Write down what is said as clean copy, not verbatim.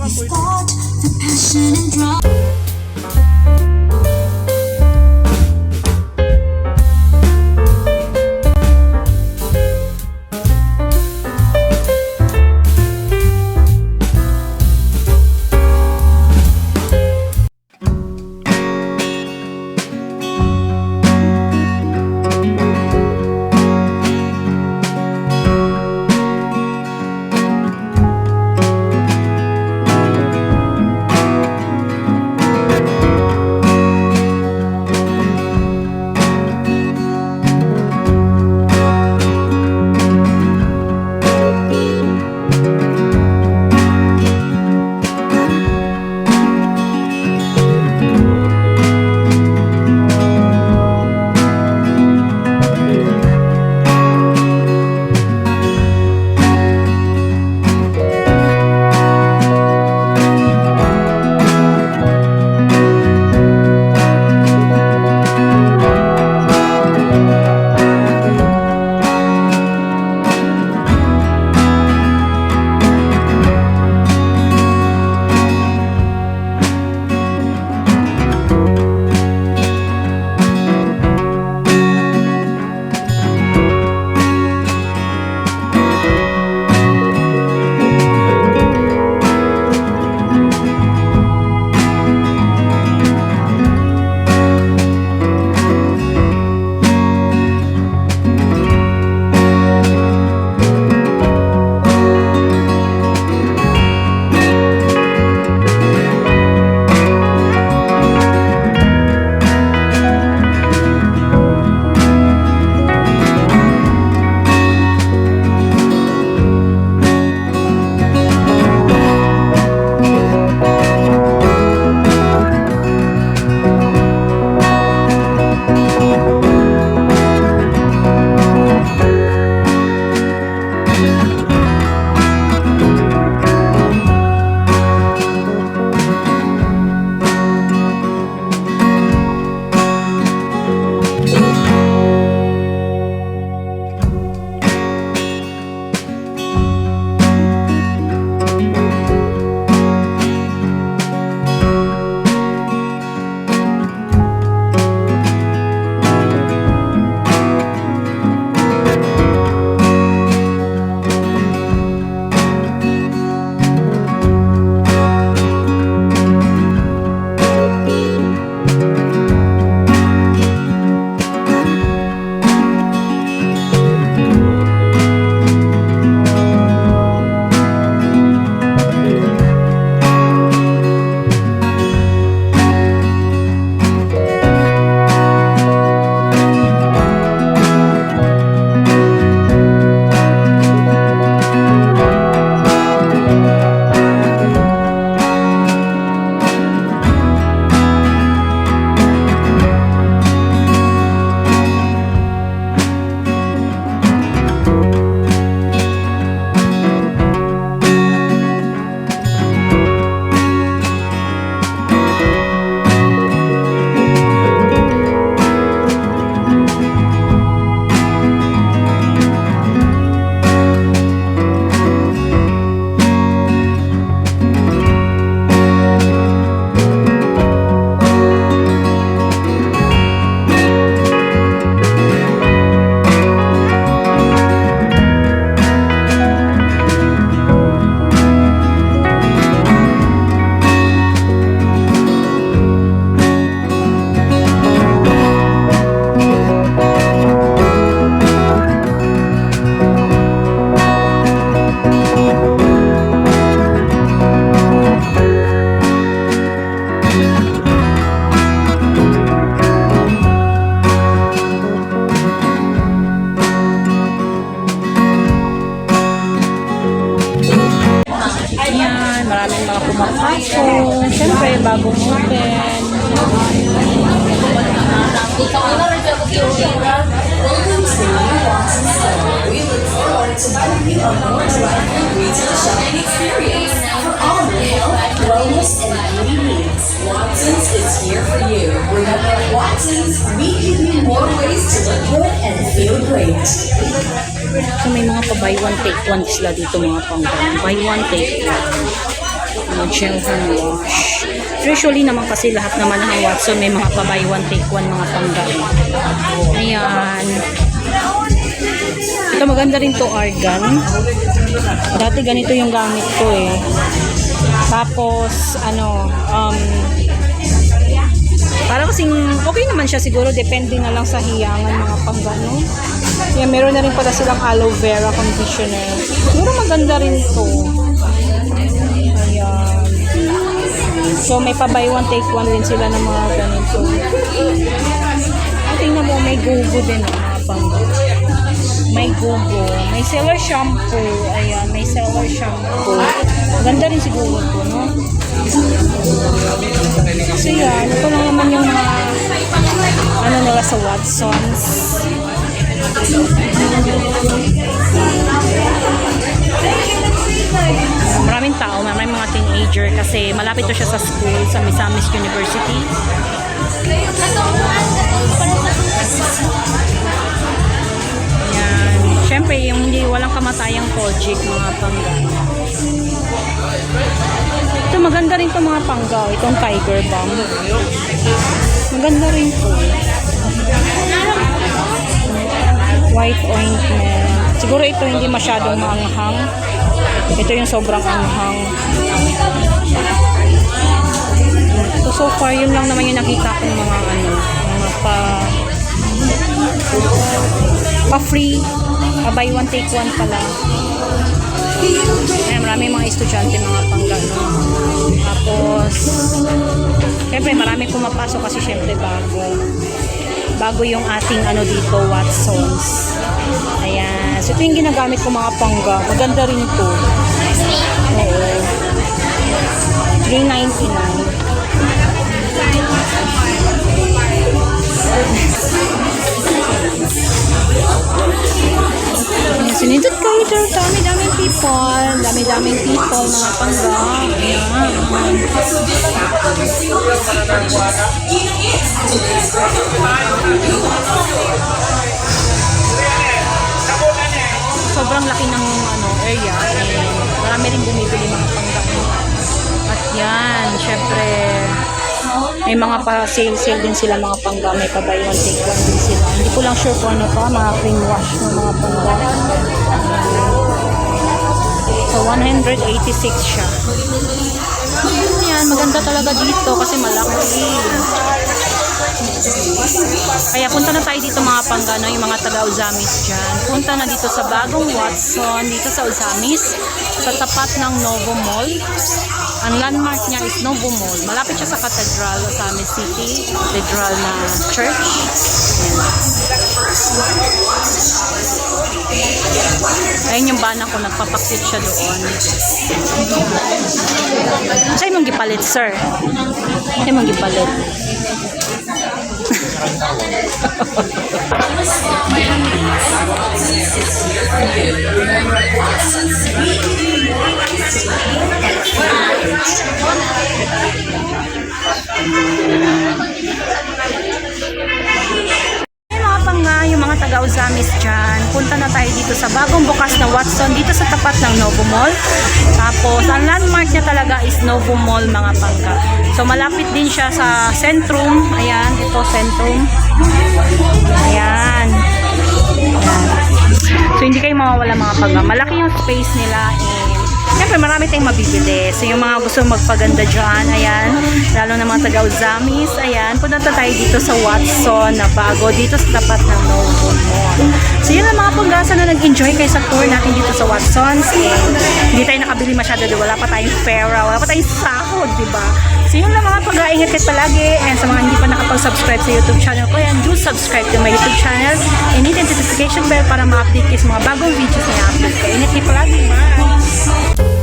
Start the passion and drive. kumakaso. Siyempre, bagong open. We look forward to giving you a more delightful retail shopping experience for all your health, wellness, and beauty needs. Watson's is here for you. Remember, at Watson's, we give you more ways to look good and feel great. So may mga pa buy one take one sila dito mga panggang. Buy one take one. Gel hand wash. Usually naman kasi lahat naman ng Watson may mga pa-buy one take one mga panggain. Ayan. Ito maganda rin to argan. Dati ganito yung gamit ko eh. Tapos para kasing okay naman siya siguro, depende na lang sa hiyangan mga panggano. Yan, meron na rin pala silang aloe vera conditioner. Siguro maganda rin to. Ayan. So may pa buy one take one din sila ng mga ganito. Tingnan mo, may gugo din mga panggano. May gugo, may seller shampoo. Ayan, may seller shampoo. Maganda rin siguro to, no? So yan, ito lang naman yung mga nila sa Watsons. Maraming tao, maraming mga teenager kasi malapit to siya sa school, sa Misamis University. Yan. Siyempre, yung hindi walang kamatayang project, mga pangga. Ito, maganda rin itong mga panggaw. Itong Tiger Balm. Maganda rin po. White ointment. Siguro ito hindi masyadong maanghang. Ito yung sobrang anghang. So far, yun lang naman yung nakita kong mga pa-free. Buy one, take one pala. Ayan, marami mga estudyante, mga panggano. Tapos, syempre marami pumapasok kasi syempre bago yung ating dito, Watsons. Ayan. So ito yung ginagamit ko mga pangga. Maganda rin ito. Oo. $3.99. Sinindot kayo ito. Dami-daming people. Dami-daming people, mga pangga. Ayan. Sobrang laki ng area. Marami rin bumibili mga pangga. At yan, syempre, may mga pa-sale din sila mga pangga. May pa-buy one, take one din sila. Hindi ko lang sure kung ano pa, mga cream wash ng mga pangga. So, 186 siya. Yan, maganda talaga dito kasi malaki. Kaya punta na tayo dito mga panggano, yung mga taga Uzamis dyan. Punta na dito sa bagong Watson, dito sa Uzamis, sa tapat ng Novo Mall. Ang landmark niya is Novo Mall. Malapit siya sa Cathedral, Uzamis City, Cathedral na church. Ayun yung bana ko, nagpapaksit siya doon. Sa'yo mong gipalit, sir? Sa'yo mong gipalit? Yung mga taga Uzamis dyan, punta na tayo dito sa bagong bukas na Watson, dito sa tapat ng Novo Mall. Tapos ang landmark niya talaga is Novo Mall, mga pangga. So malapit din siya sa Centrum. Ayan, ito Centrum. Ayan. Ayan. So hindi kayo mawawala mga pangga. Malaki yung space nila. Siyempre marami tayong mabibili. So yung mga gusto magpaganda dyan, ayan, lalo na mga taga Uzamis, ayan, punta tayo dito sa Watson na bago, dito sa tapat ng Novo Mall. So yun ang mga panggasa na nag-enjoy kayo sa tour natin dito sa Watsons. Hindi tayo nakabili masyado, wala pa tayong pera, wala pa tayong sahod, diba? So yun lang mga pangga, ingat kayo palagi. And sa mga hindi pa nakapag-subscribe sa YouTube channel ko, ayan, do subscribe to my YouTube channel and hit the notification bell para ma-update kayo sa mga bagong videos na i-upload ko. Ingat kayo palagi, bye!